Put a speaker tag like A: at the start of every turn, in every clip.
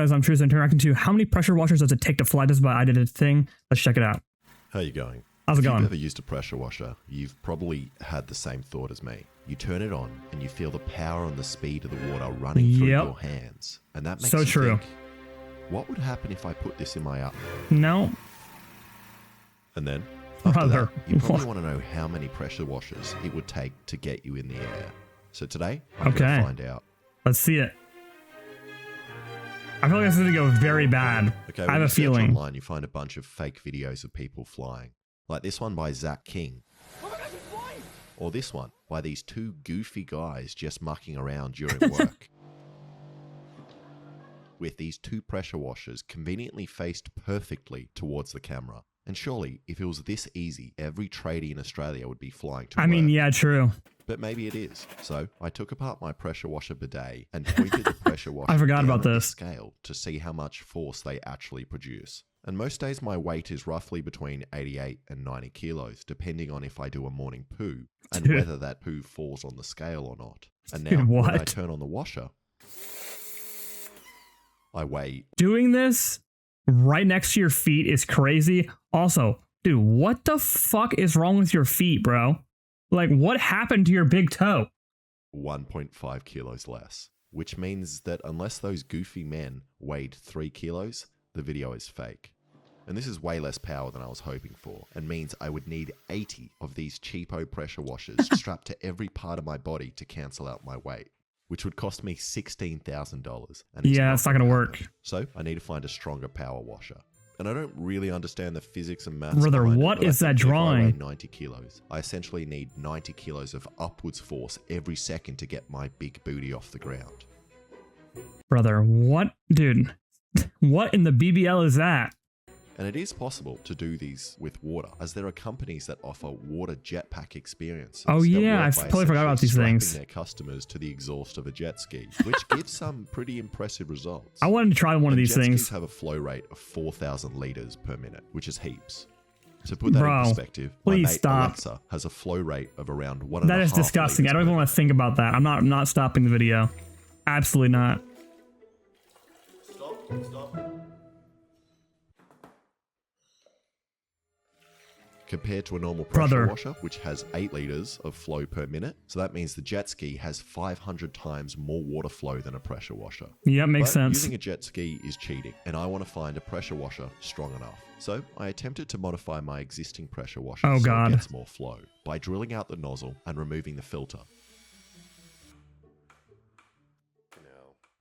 A: guys, I'm Truzuo interacting to how many pressure washers does it take to fly? This is by IDidAThing. Let's check it out.
B: How you going?
A: How's it going?
B: If you've ever used a pressure washer, you've probably had the same thought as me. You turn it on and you feel the power and the speed of the water running through your hands. And that makes
A: so
B: you
A: true.
B: think, what would happen if I put this in my oven?
A: No.
B: And then, after
A: Brother,
B: that, you probably want to know how many pressure washers it would take to get you in the air. So today, I'm going to find out.
A: Let's see it. I feel like this is going to go very bad.
B: Okay,
A: I have a feeling.
B: Online, you find a bunch of fake videos of people flying. Like this one by Zach King. Or this one by these two goofy guys just mucking around during work. With these two pressure washers conveniently faced perfectly towards the camera. And surely, if it was this easy, every tradie in Australia would be flying to work.
A: I mean, yeah, true.
B: But maybe it is. So I took apart my pressure washer bidet and pointed the pressure washer
A: I forgot about
B: down on
A: this
B: the scale to see how much force they actually produce. And most days my weight is roughly between 88 and 90 kilos, depending on if I do a morning poo and whether that poo falls on the scale or not. And now when I turn on the washer, I weigh.
A: Doing this right next to your feet is crazy. Also, dude, what the fuck is wrong with your feet, bro? Like, what happened to your big toe?
B: 1.5 kilos less, which means that unless those goofy men weighed 3 kilos, the video is fake. And this is way less power than I was hoping for, and means I would need 80 of these cheapo pressure washers strapped to every part of my body to cancel out my weight, which would cost me $16,000.
A: Yeah, it's not going to work.
B: So I need to find a stronger power washer. And I don't really understand the physics and maths.
A: Brother,
B: behind
A: what
B: it,
A: is that
B: if
A: drawing?
B: I weigh 90 kilos. I essentially need 90 kilos of upwards force every second to get my big booty off the ground.
A: Brother, what? Dude, what in the BBL is that?
B: And it is possible to do these with water, as there are companies that offer water jetpack experiences.
A: Oh yeah, I totally forgot about these things.
B: Their customers to the exhaust of a jet ski, which gives some pretty impressive results.
A: I wanted to try one of these
B: jet
A: things.
B: Skis have a flow rate of 4,000 liters per minute, which is heaps. To put that in perspective,
A: please
B: my mate
A: stop.
B: Alexa has a flow rate of around 1.5.
A: That is disgusting. I don't even want to think about that. I'm not stopping the video. Absolutely not.
B: Stop. Compared to a normal pressure washer, which has 8 liters of flow per minute. So that means the jet ski has 500 times more water flow than a pressure washer.
A: Yeah, makes sense.
B: Using a jet ski is cheating, and I want to find a pressure washer strong enough. So I attempted to modify my existing pressure washer so it gets more flow by drilling out the nozzle and removing the filter.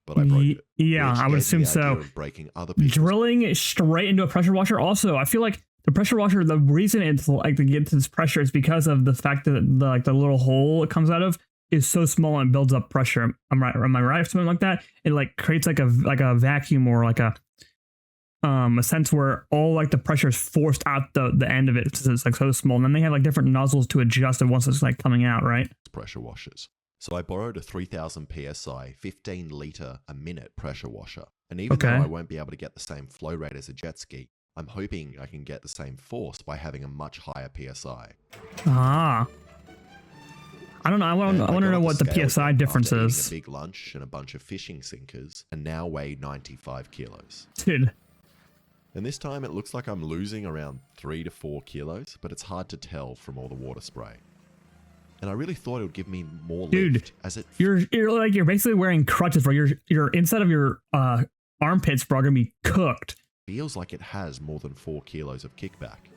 B: But I broke it.
A: Yeah, I would assume so.
B: Breaking other pieces.
A: Drilling straight into a pressure washer. Also, I feel like the pressure washer, the reason it's like to get to this pressure is because of the fact that the little hole it comes out of is so small and builds up pressure. Am I right? Something like that. It like creates like a vacuum or like a sense where all like the pressure is forced out the end of it because it's like so small. And then they have like different nozzles to adjust it once it's like coming out, right?
B: Pressure washers. So I borrowed a 3000 psi, 15 liter a minute pressure washer. And even though I won't be able to get the same flow rate as a jet ski, I'm hoping I can get the same force by having a much higher PSI.
A: Ah. I don't know. I want to know what the PSI difference is.
B: A big lunch and a bunch of fishing sinkers, and now weigh 95 kilos.
A: Dude.
B: And this time it looks like I'm losing around 3 to 4 kilos, but it's hard to tell from all the water spray. And I really thought it would give me more lift, as it.
A: You're basically wearing crutches, bro. Your inside of your armpits, bro, are gonna be cooked.
B: Feels like it has more than 4 kilos of kickback,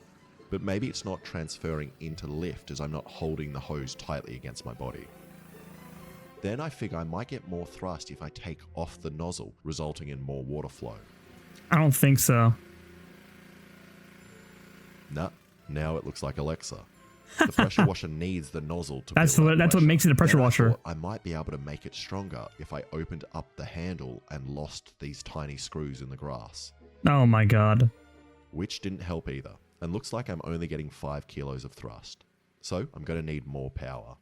B: but maybe it's not transferring into lift as I'm not holding the hose tightly against my body. Then I figure I might get more thrust if I take off the nozzle, resulting in more water flow.
A: I don't think so.
B: Nah, now it looks like Alexa. The pressure washer needs the nozzle to
A: That's what makes it a pressure washer.
B: I might be able to make it stronger if I opened up the handle and lost these tiny screws in the grass.
A: Oh my god.
B: Which didn't help either, and looks like I'm only getting 5 kilos of thrust. So I'm going to need more power.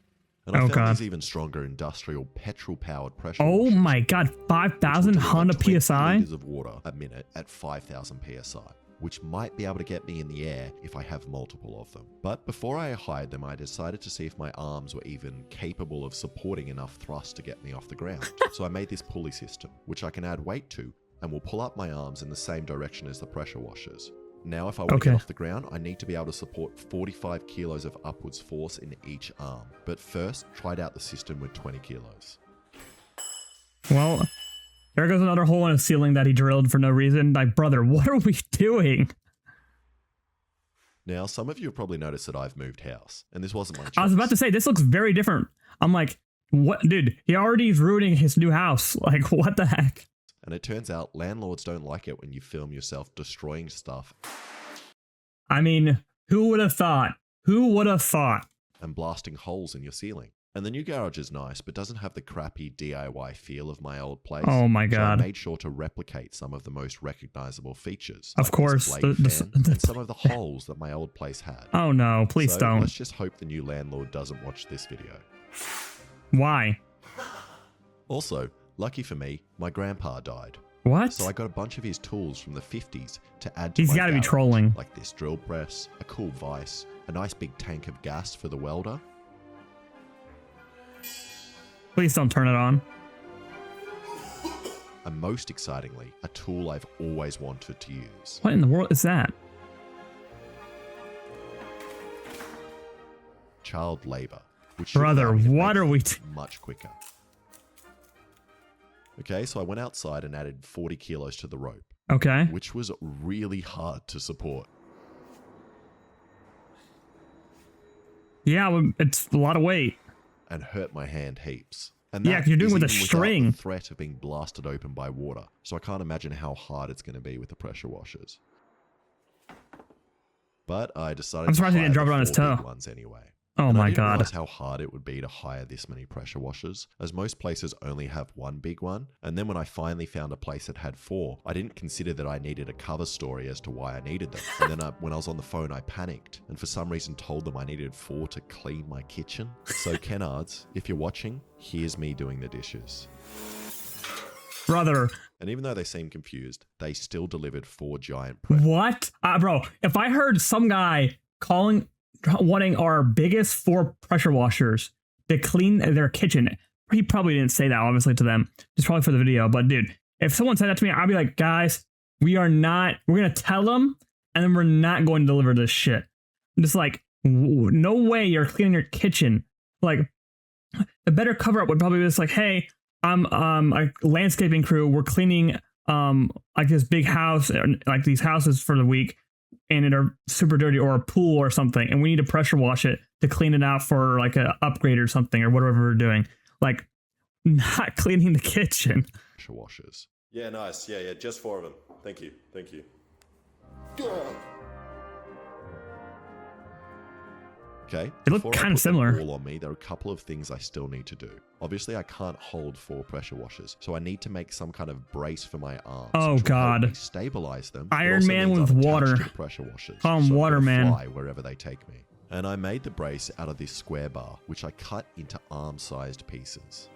B: And I found these even stronger industrial petrol-powered pressure washers.
A: Oh my god, 5,000 Honda PSI?
B: Liters of water a minute at 5,000 PSI, which might be able to get me in the air if I have multiple of them. But before I hired them, I decided to see if my arms were even capable of supporting enough thrust to get me off the ground. So I made this pulley system, which I can add weight to and will pull up my arms in the same direction as the pressure washers. Now, if I want to get off the ground, I need to be able to support 45 kilos of upwards force in each arm. But first, tried out the system with 20 kilos.
A: Well, there goes another hole in the ceiling that he drilled for no reason. Like, brother, what are we doing?
B: Now, some of you have probably noticed that I've moved house, and this wasn't my choice.
A: I was about to say, this looks very different. I'm like, what? Dude, he already is ruining his new house. Like, what the heck?
B: And it turns out landlords don't like it when you film yourself destroying stuff.
A: I mean, who would have thought? Who would have thought?
B: And blasting holes in your ceiling. And the new garage is nice, but doesn't have the crappy DIY feel of my old place.
A: Oh my god.
B: So I made sure to replicate some of the most recognizable features.
A: Of
B: like
A: course.
B: And some of the holes that my old place had.
A: Oh no, please don't.
B: Let's just hope the new landlord doesn't watch this video.
A: Why?
B: Also, lucky for me, my grandpa died.
A: What?
B: So I got a bunch of his tools from the 50s to add to
A: He's
B: my
A: gotta be
B: garage,
A: trolling.
B: like this drill press, a cool vise, a nice big tank of gas for the welder.
A: Please don't turn it on.
B: And most excitingly, a tool I've always wanted to use.
A: What in the world is that?
B: Child labor. Which should
A: Brother,
B: allow me to
A: what
B: make
A: are we
B: things much quicker. Okay, so I went outside and added 40 kilos to the rope.
A: Okay.
B: Which was really hard to support.
A: Yeah, well, it's a lot of weight.
B: And hurt my hand heaps. And
A: Yeah, 'cause you're doing
B: is
A: with a
B: even without
A: string.
B: the threat of being blasted open by water. So I can't imagine how hard it's going to be with the pressure washers. But I decided
A: I'm surprised
B: to
A: he didn't
B: hire
A: drop
B: the
A: it on his
B: 4 big
A: toe.
B: ones anyway.
A: Oh
B: And I
A: my
B: didn't
A: god.
B: realize how hard it would be to hire this many pressure washers, as most places only have one big one. And then when I finally found a place that had 4, I didn't consider that I needed a cover story as to why I needed them. And then when I was on the phone, I panicked and for some reason told them I needed 4 to clean my kitchen. So Kennards, if you're watching, here's me doing the dishes.
A: Brother.
B: And even though they seemed confused, they still delivered 4 giant press.
A: What? Bro, if I heard some guy wanting our biggest 4 pressure washers to clean their kitchen, he probably didn't say that obviously to them, just probably for the video. But dude, if someone said that to me, I'd be like, guys, we're gonna tell them, and then we're not going to deliver this shit. I'm just like, no way you're cleaning your kitchen. Like, the better cover up would probably be just like, hey, I'm a landscaping crew. We're cleaning like this big house, like these houses for the week, and it are super dirty, or a pool or something, and we need to pressure wash it to clean it out for like an upgrade or something or whatever we're doing. Like, not cleaning the kitchen.
B: Pressure washers.
C: Yeah, nice. Yeah, just 4 of them. Thank you. Thank you.
B: Okay.
A: They look
B: before I
A: kind of
B: put them
A: similar.
B: all on me, there are a couple of things I still need to do. Obviously, I can't hold 4 pressure washers, so I need to make some kind of brace for my arms.
A: Oh,
B: which will help
A: God.
B: me stabilize them. It
A: Iron
B: also
A: Man
B: means
A: with
B: I'm attached
A: water.
B: to the pressure washers,
A: Call him
B: so I'm
A: Water
B: gonna
A: Man.
B: fly wherever they take me. And I made the brace out of this square bar, which I cut into arm-sized pieces.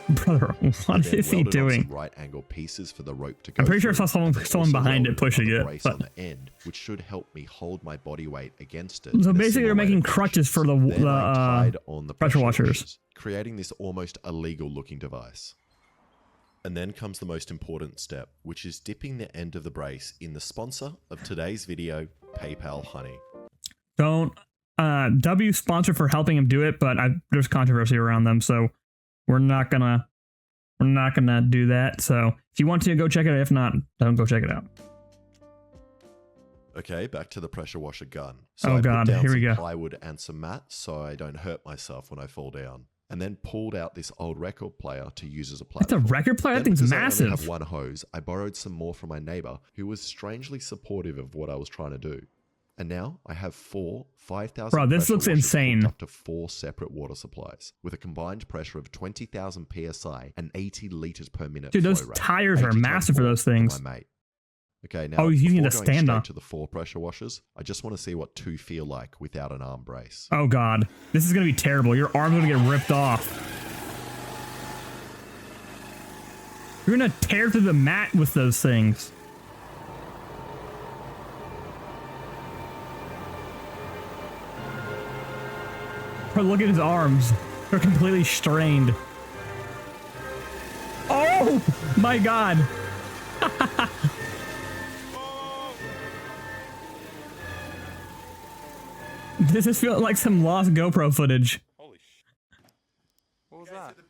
A: Brother,
B: And
A: what
B: then
A: is he
B: welded on
A: doing?
B: some right-angle pieces for the rope to go
A: I'm pretty sure I
B: through,
A: saw
B: and then
A: someone
B: also
A: behind it
B: welded
A: pushing
B: another
A: it,
B: brace
A: but-
B: on the end, which should help me hold my body weight against it.
A: So
B: in a
A: basically,
B: similar
A: they're
B: way to
A: making
B: pressure
A: crutches for
B: washers.
A: the
B: Then I tied on the
A: pressure washers.
B: creating this almost illegal-looking device. And then comes the most important step, which is dipping the end of the brace in the sponsor of today's video, PayPal Honey.
A: Don't W sponsor for helping him do it, but there's controversy around them, so we're not gonna do that. So if you want to, go check it out. If not, don't go check it out.
B: Okay, back to the pressure washer gun. So
A: Oh,
B: I
A: God,
B: put down
A: here we
B: some
A: go.
B: plywood and some mats so I don't hurt myself when I fall down. And then pulled out this old record player to use as a
A: It's a
B: platform.
A: record player. That
B: Then,
A: thing's
B: because I only
A: massive.
B: have one hose, I borrowed some more from my neighbor, who was strangely supportive of what I was trying to do. And now I have 4 5,000
A: Bro, this
B: pressure
A: looks
B: washers
A: insane.
B: hooked up to 4 separate water supplies with a combined pressure of 20,000 psi and 80 liters per minute.
A: Dude, those
B: flow rate.
A: tires are
B: 80
A: massive for
B: times
A: those
B: more than
A: things.
B: my mate. Okay, now
A: Oh, he's using
B: before
A: the
B: going
A: stand
B: straight
A: up.
B: to the 4 pressure washers, I just want to see what 2 feel like without an arm brace.
A: Oh god, this is gonna be terrible. Your arm's gonna get ripped off. You're gonna tear through the mat with those things. Bro, look at his arms. They're completely strained. Oh Oh my god. This is feeling like some lost GoPro footage.
D: Holy sh! What was
C: Okay,
D: that?
C: so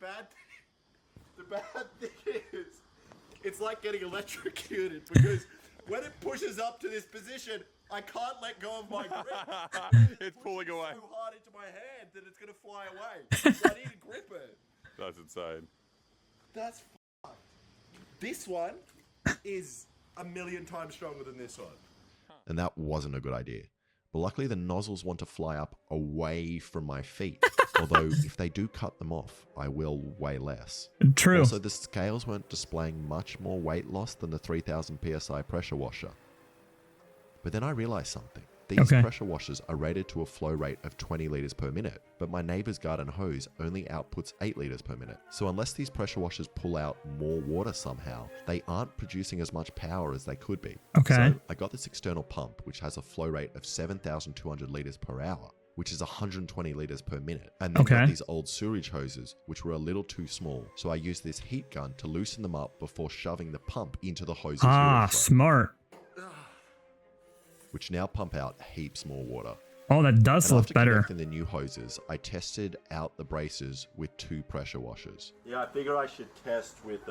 C: the bad thing is, it's like getting electrocuted because when it pushes up to this position, I can't let go of my grip.
D: It's pulling away.
C: So hard into my hand that it's gonna fly away. So I need to grip it.
D: That's insane.
C: That's fucked. This one is a million times stronger than this one.
B: And that wasn't a good idea. But luckily the nozzles want to fly up away from my feet. Although if they do cut them off, I will weigh less.
A: True.
B: Also, the scales weren't displaying much more weight loss than the 3000 psi pressure washer. But then I realized something. These pressure washers are rated to a flow rate of 20 liters per minute, but my neighbor's garden hose only outputs 8 liters per minute. So unless these pressure washers pull out more water somehow, they aren't producing as much power as they could be.
A: Okay.
B: So I got this external pump, which has a flow rate of 7,200 liters per hour, which is 120 liters per minute. And then got these old sewage hoses, which were a little too small. So I used this heat gun to loosen them up before shoving the pump into the hoses.
A: Ah, smart.
B: Which now pump out heaps more water.
A: Oh, that does
B: And
A: look
B: after
A: better.
B: connecting the new hoses, I tested out the braces with 2 pressure washers.
C: Yeah, I figure I should test with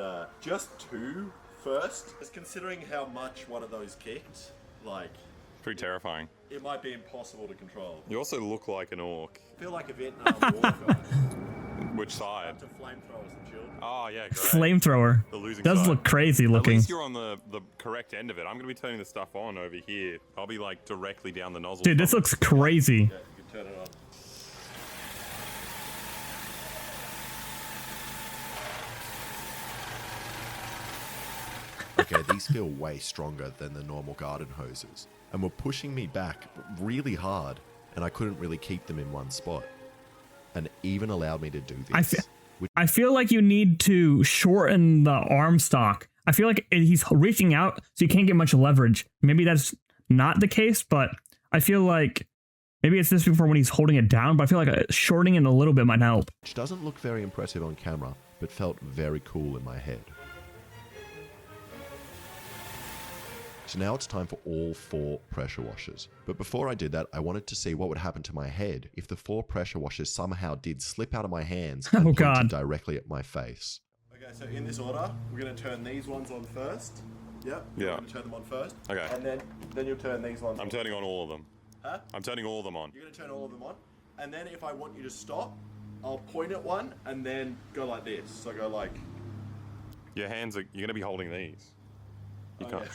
C: just 2 first. Just considering how much one of those kicked, like,
D: Pretty terrifying.
C: it might be impossible to control.
D: You also look like an orc.
C: I feel like a Vietnam War guy.
D: Which side?
C: To flamethrowers and children.
D: Oh yeah, great.
A: Flamethrower.
D: The losing
A: Does
D: side.
A: look crazy
D: At
A: looking.
D: least you're on the correct end of it. I'm gonna be turning the stuff on over here. I'll be like directly down the nozzle.
A: Dude, this looks crazy.
C: Yeah, you can turn it on.
B: Okay, these feel way stronger than the normal garden hoses, and were pushing me back really hard, and I couldn't really keep them in one spot. And even allowed me to do this.
A: I feel like you need to shorten the arm stock. I feel like he's reaching out, so you can't get much leverage. Maybe that's not the case, but I feel like maybe it's this for when he's holding it down, but I feel like shortening it a little bit might help.
B: Which doesn't look very impressive on camera, but felt very cool in my head. So now it's time for all 4 pressure washers. But before I did that, I wanted to see what would happen to my head if the 4 pressure washers somehow did slip out of my hands and pointed directly at my face.
C: Okay, so in this order, we're going to turn these ones on first. Yep.
D: Yeah.
C: We're going to turn them on first.
D: Okay.
C: And then you'll turn these ones on.
D: I'm turning on all of them.
C: Huh?
D: I'm turning all of them on.
C: You're going to turn all of them on. And then if I want you to stop, I'll point at one and then go like this. So go like...
D: Your hands are. You're gonna be holding these. You
C: Oh,
D: can't.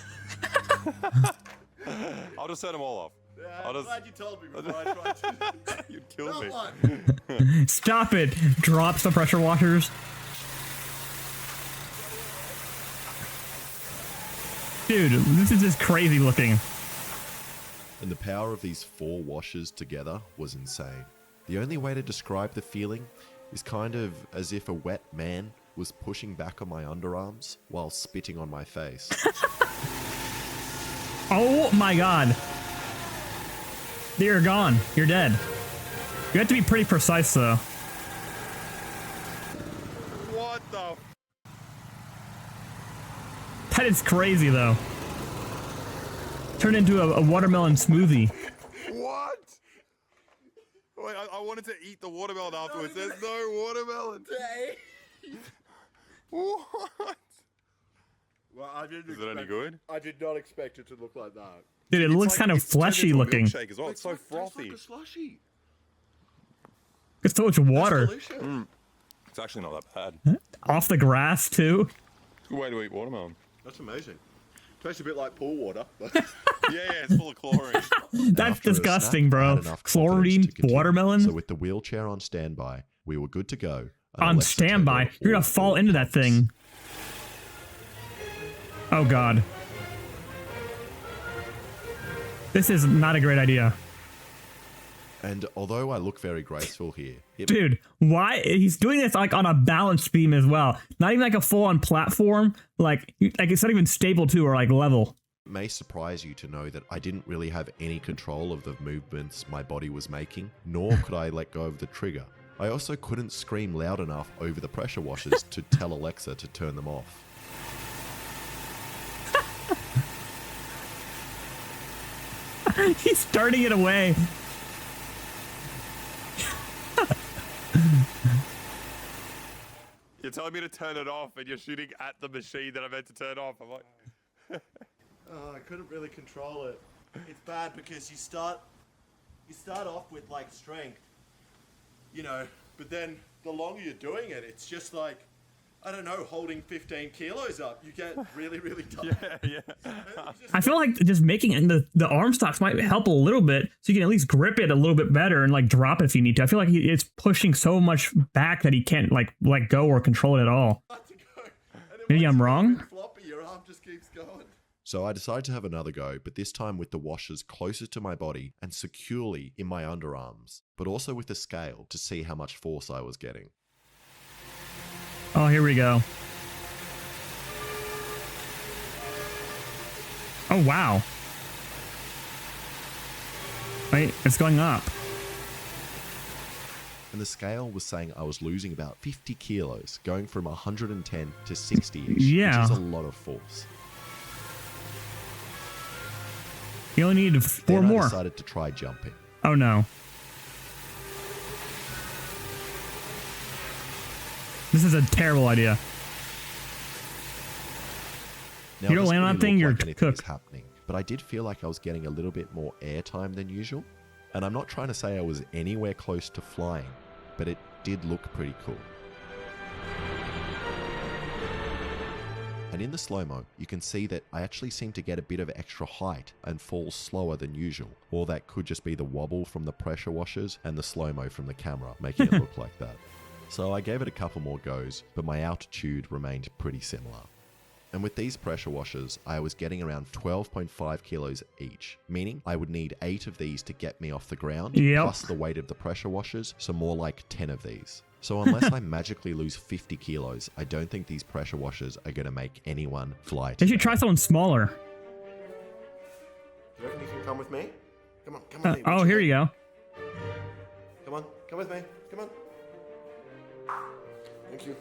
D: I'll just turn them all off.
C: Yeah,
D: I'll
C: I'm
D: just.
C: glad you told me before I tried to...
D: You'd kill me.
C: One.
A: Stop it! Drops the pressure washers. Dude, this is just crazy looking.
B: And the power of these 4 washers together was insane. The only way to describe the feeling is kind of as if a wet man was pushing back on my underarms while spitting on my face.
A: Oh my god. You're gone. You're dead. You have to be pretty precise though.
D: What the?
A: That is crazy though. Turned into a watermelon smoothie.
D: What? Wait, I wanted to eat the watermelon afterwards. There's no watermelon. What?
C: Well, I didn't
D: Is it any good?
C: I did not expect it to look like that.
A: Dude, it looks kind of
D: it's turned
A: fleshy
D: into a
A: looking.
D: milkshake as well. It's so frothy.
C: It's like a slushy.
A: It's so much water.
C: Delicious.
D: It's actually not that bad.
A: Off the grass too.
D: Good way to eat watermelon.
C: That's amazing. Tastes a bit like pool water.
D: Yeah, it's full of chlorine.
A: That's
B: After a
A: disgusting,
B: snack, I
A: bro.
B: had enough confidence
A: Chlorine,
B: to continue.
A: watermelon.
B: So with the wheelchair on standby, we were good to go. and
A: On
B: Alexa turned
A: standby.
B: on
A: You're
B: all
A: gonna fall
B: 4
A: into that
B: pumps.
A: thing. Oh god. This is not a great idea.
B: And although I look very graceful here, it
A: Dude, why? He's doing this like on a balance beam as well. Not even like a full-on platform. Like it's not even stable too or like level.
B: may surprise you to know that I didn't really have any control of the movements my body was making, nor could I let go of the trigger. I also couldn't scream loud enough over the pressure washers to tell Alexa to turn them off.
A: He's starting it away.
D: You're telling me to turn it off and you're shooting at the machine that I meant to turn off. I'm like...
C: Oh, I couldn't really control it. It's bad because you start off with like strength, you know, but then the longer you're doing it, it's just like, I don't know, holding 15 kilos up. You get really, really tired.
D: Yeah.
A: I feel like just making it, the arm stocks might help a little bit, so you can at least grip it a little bit better and like drop it if you need to. I feel like it's pushing so much back that he can't like let go or control it at all. Maybe I'm wrong.
C: Floppy, your arm just keeps going.
B: So I decided to have another go, but this time with the washers closer to my body and securely in my underarms, but also with the scale to see how much force I was getting.
A: Oh, here we go. Oh, wow. Wait, it's going up.
B: And the scale was saying I was losing about 50 kilos, going from 110 to 60-ish,
A: Yeah.
B: which is a lot of force.
A: You only need 4
B: Then
A: more.
B: I decided to try jumping.
A: Oh, no. This is a terrible idea.
B: Now,
A: You don't
B: it doesn't
A: land on
B: really
A: that thing,
B: look
A: you're
B: like anything is
A: cooked.
B: happening, but I did feel like I was getting a little bit more airtime than usual. And I'm not trying to say I was anywhere close to flying, but it did look pretty cool. And in the slow-mo, you can see that I actually seem to get a bit of extra height and fall slower than usual. Or that could just be the wobble from the pressure washers and the slow-mo from the camera, making it look like that. So I gave it a couple more goes, but my altitude remained pretty similar. And with these pressure washers, I was getting around 12.5 kilos each, meaning I would need 8 of these to get me off the ground,
A: Yep.
B: plus the weight of the pressure washers, so more like 10 of these. So unless I magically lose 50 kilos, I don't think these pressure washers are going to make anyone fly
A: They
B: today.
A: should try someone smaller.
C: You reckon you can come with me? Come on, come with me.
A: Oh, here you go.
C: Come on, come with me. Come on. Thank you.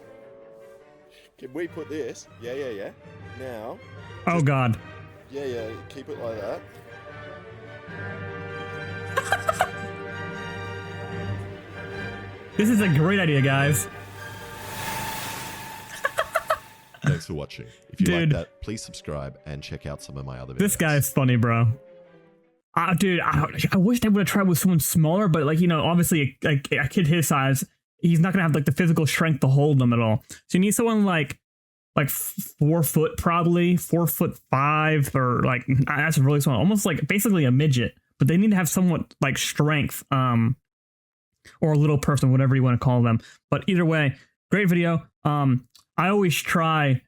C: Can we put this? Yeah. Now,
A: Oh, God.
C: yeah. Keep it like that.
A: This is a great idea, guys.
B: Thanks for watching. If you
A: Dude.
B: like that, please subscribe and check out some of my other videos.
A: This guy is funny, bro. Dude, I wish they would have tried with someone smaller, but like, you know, obviously a kid his size, he's not gonna have like the physical strength to hold them at all. So you need someone like 4 foot, probably 4'5", or like that's really small, almost like basically a midget. But they need to have somewhat like strength, or a little person, whatever you want to call them. But either way, great video. I always try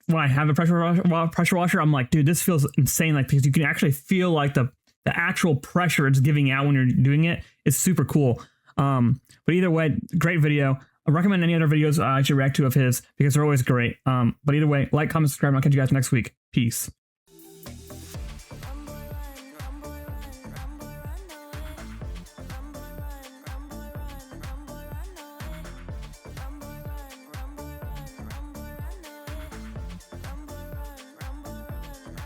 A: when I have a pressure washer. I'm like, dude, this feels insane. Like, because you can actually feel like the actual pressure it's giving out when you're doing it. It's super cool. But either way, great video. I recommend any other videos I should react to of his because they're always great. But either way, like, comment, subscribe, and I'll catch you guys next week. Peace.